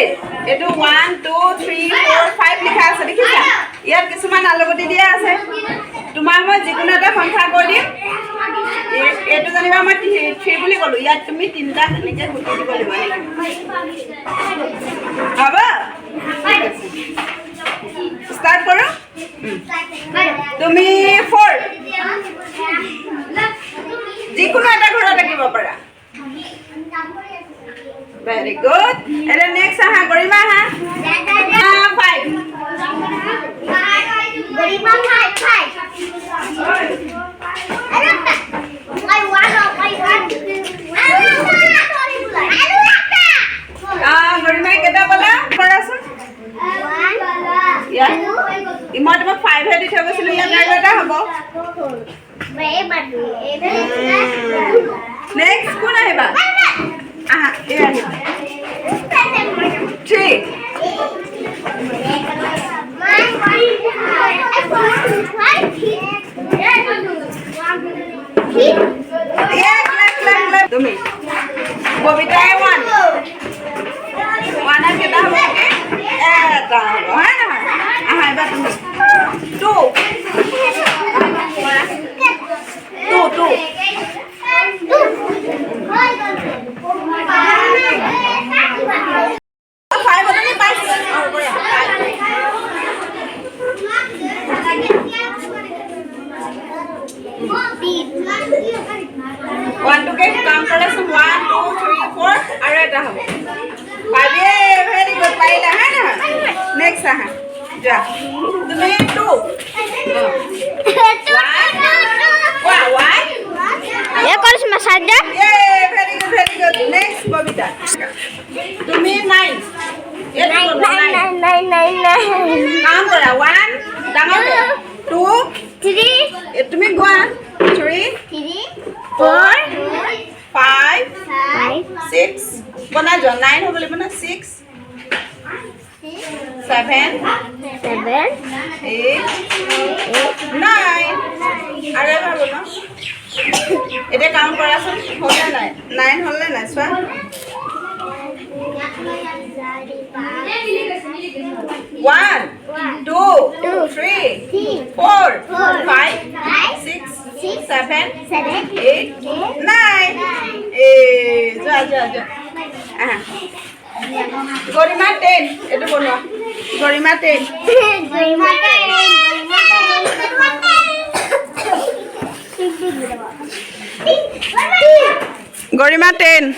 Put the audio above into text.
it. Etu 1, 2, 3, 4, 5 likha ase dekhisa. Iyat kisuman alogoti dia ase. Tumar moi jikono eta সংখ্যা কৈ দিম। Etu janiba মই 3 বুলি কলো। Iyat tumi 3টা এনেকে গুটি দিব লাগিব নেকি? Haba? Start karo. Tumi 4. Jikono eta ghora থাকিব পাৰা। Very good. And then next aha Garima ha. 5. Garima 5. Garima keta bola korasun. 1. Yeah. Imot mo 5 he di thoi gosilu ya আৰু এটা হ'ব। Next কোন আহিবা? Aha, here. 3. Tumi. Bobita 1. 1 আর কেটা হবে কি? এটা হবে, হয় না? aha এবার তুমি 2. 2. One to get count कराsun 1, 2, 3, 4 আৰু এটা হ'ব 5 very good পাইলা হয় না next aha যা তুমি 2 1 এ কৰিছ মাছাজা very good next Babita তুমি 9 কাম কৰা 1 ডাঙৰ 2 3 তুমি গোৱা 3 4 5 6 বনা জ 9 হ'ব লাগিব না 6 7 8 9 আৰু এবাৰ বনা এটা কাউন্ট কৰাচোন হ'লে নাই 9 হ'লে নাই চোৱা 1 2 3 4 5 6 7 8 9 যা Garima 10 এটো বনোৱা Garima 10 Garima 10